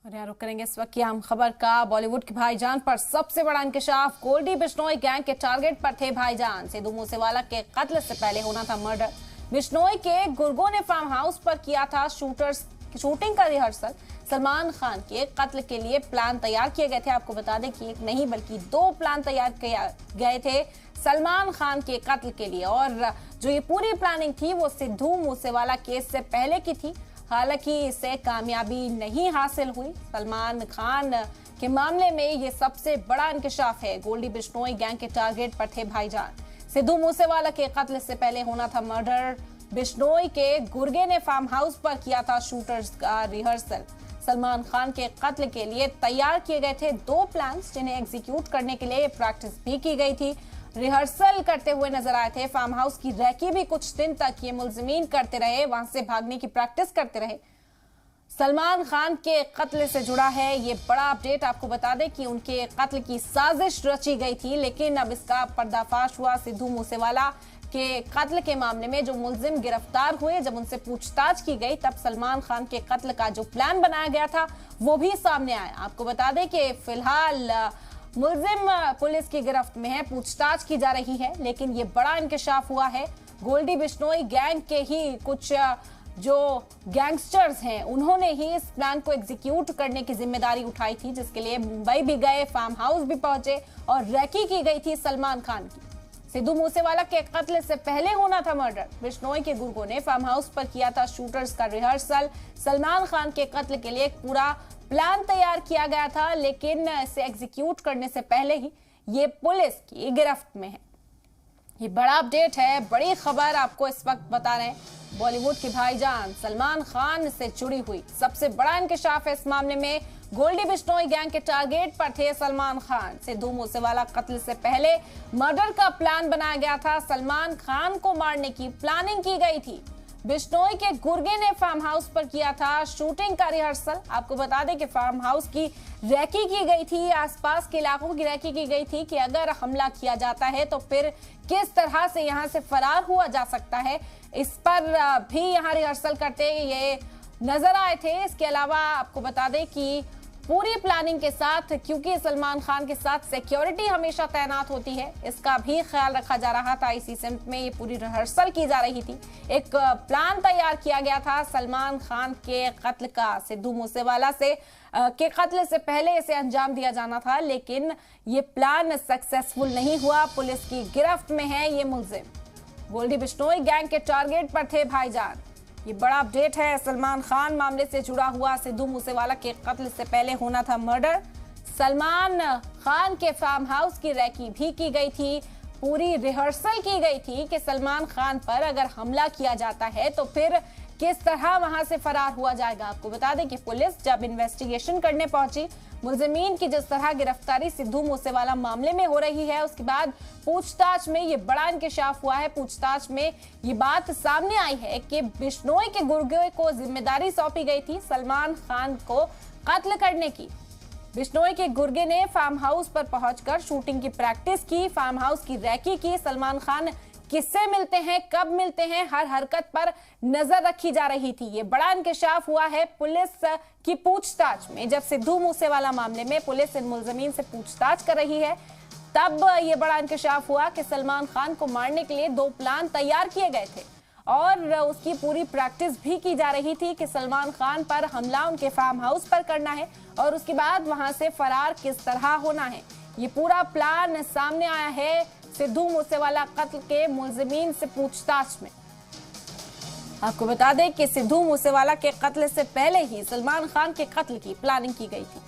और यहाँ रुक करेंगे इस वक्त की अहम खबर का। बॉलीवुड के भाईजान पर सबसे बड़ा इंकशाफ। गोल्डी बिश्नोई गैंग के टारगेट पर थे भाईजान। सिद्धू मूसेवाला के कत्ल से पहले होना था मर्डर। बिश्नोई के गुर्गों ने फार्म हाउस पर किया था शूटिंग का रिहर्सल। सलमान खान के कत्ल के लिए प्लान तैयार किए गए थे। आपको बता दें कि एक नहीं बल्कि 2 प्लान तैयार किए गए थे सलमान खान के कत्ल के लिए। और जो ये पूरी प्लानिंग थी वो सिद्धू मूसेवाला केस से पहले की थी। हालांकि इसे कामयाबी नहीं हासिल हुई। सलमान खान के मामले में ये सबसे बड़ा इंकशाफ है। गोल्डी बिश्नोई गैंग के टारगेट पर थे भाईजान। सिद्धू मूसेवाला के कत्ल से पहले होना था मर्डर। बिश्नोई के गुर्गे ने फार्म हाउस पर किया था शूटर्स का रिहर्सल। सलमान खान के कत्ल के लिए तैयार किए गए थे 2 प्लान्स, जिन्हें एग्जीक्यूट करने के लिए प्रैक्टिस भी की गई थी। रिहर्सल करते हुए नजर आए थे। फार्म हाउस की रैकी भी कुछ दिन तक ये मुलजिमीन करते रहे, वहां से भागने की प्रैक्टिस करते रहे। सलमान खान के कत्ल से जुड़ा है ये बड़ा अपडेट। आपको बता दें कि उनके कत्ल की साजिश रची गई थी, लेकिन अब इसका पर्दाफाश हुआ। सिद्धू मूसेवाला के कत्ल के मामले में जो मुलजिम गिरफ्तार हुए, जब उनसे पूछताछ की गई तब सलमान खान के कत्ल का जो प्लान बनाया गया था वो भी सामने आया। आपको बता दें कि फिलहाल मुलजिम पुलिस की गिरफ्त में है, पूछताछ की जा रही है, लेकिन ये बड़ा इंकशाफ हुआ है। गोल्डी बिश्नोई गैंग के ही कुछ जो गैंगस्टर्स हैं उन्होंने ही इस प्लान को एग्जीक्यूट करने की जिम्मेदारी उठाई थी, जिसके लिए मुंबई भी गए, फार्म हाउस भी पहुंचे और रैकी की गई थी सलमान खान की। सिद्धू मूसेवाला के कत्ल से पहले होना था मर्डर। बिश्नोई के गुर्गों ने फार्म हाउस पर किया था शूटर्स का रिहर्सल। सलमान खान के कत्ल के लिए एक पूरा प्लान तैयार किया गया था, लेकिन इसे एग्जीक्यूट करने से पहले ही ये पुलिस की गिरफ्त में है। ये बड़ा अपडेट है, बड़ी खबर आपको इस वक्त बता रहे हैं। बॉलीवुड के भाईजान सलमान खान से जुड़ी हुई सबसे बड़ा इंकशाफ है इस मामले में। गोल्डी बिश्नोई गैंग के टारगेट पर थे सलमान खान। सिद्धू मूसेवाला कत्ल से पहले मर्डर का प्लान बनाया गया था। सलमान खान को मारने की प्लानिंग की गई थी। बिश्नोई के गुर्गे ने फार्म हाउस पर किया था शूटिंग का रिहर्सल। आपको बता दें कि फार्म हाउस की रैकी की गई थी, आसपास के इलाकों की रैकी की गई थी कि अगर हमला किया जाता है तो फिर किस तरह से यहां से फरार हुआ जा सकता है। इस पर भी यहां रिहर्सल करते ये नजर आए थे। इसके अलावा आपको बता दें कि पूरी प्लानिंग के साथ, क्योंकि सलमान खान के साथ सिक्योरिटी हमेशा तैनात होती है, इसका भी ख्याल रखा जा रहा था। इसी सिमत में ये पूरी रिहर्सल की जा रही थी। एक प्लान तैयार किया गया था सलमान खान के कत्ल का। सिद्धू मूसेवाला के कत्ल से पहले इसे अंजाम दिया जाना था, लेकिन ये प्लान सक्सेसफुल नहीं हुआ। पुलिस की गिरफ्त में है ये मुलजिम। गोल्डी बिश्नोई गैंग के टारगेट पर थे भाईजान। ये बड़ा अपडेट है। सलमान खान मामले से जुड़ा हुआ। सिद्धू मूसेवाला के कत्ल से पहले होना था मर्डर। सलमान खान के फार्म हाउस की रैकी भी की गई थी। पूरी रिहर्सल की गई थी कि सलमान खान पर अगर हमला किया जाता है तो फिर किस तरह वहां से फरार हुआ जाएगा। आपको बता दें कि पुलिस जब इन्वेस्टिगेशन करने पहुंची, मुलजिमीन की जिस तरह गिरफ्तारी सिद्धू मूसेवाला मामले में हो रही है, उसके बाद पूछताछ में ये बड़ा इंकशाफ हुआ है। पूछताछ में ये बात सामने आई है कि बिश्नोई के गुर्गे को जिम्मेदारी सौंपी गई थी सलमान खान को कत्ल करने की। बिश्नोई के गुर्गे ने फार्म हाउस पर पहुंचकर शूटिंग की प्रैक्टिस की, फार्म हाउस की रैकी की। सलमान खान किससे मिलते हैं, कब मिलते हैं, हर हरकत पर नजर रखी जा रही थी। ये बड़ा इंकशाफ हुआ है पुलिस की पूछताछ में। जब सिद्धू मूसेवाला मामले में पुलिस इन मुलजिमीन से पूछताछ कर रही है, तब ये बड़ा इंकशाफ हुआ कि सलमान खान को मारने के लिए 2 प्लान तैयार किए गए थे और उसकी पूरी प्रैक्टिस भी की जा रही थी कि सलमान खान पर हमला उनके फार्म हाउस पर करना है और उसके बाद वहां से फरार किस तरह होना है। ये पूरा प्लान सामने आया है सिद्धू मूसेवाला कत्ल के मुलजिमीन से पूछताछ में। आपको बता दें कि सिद्धू मूसेवाला के कत्ल से पहले ही सलमान खान के कत्ल की प्लानिंग की गई थी।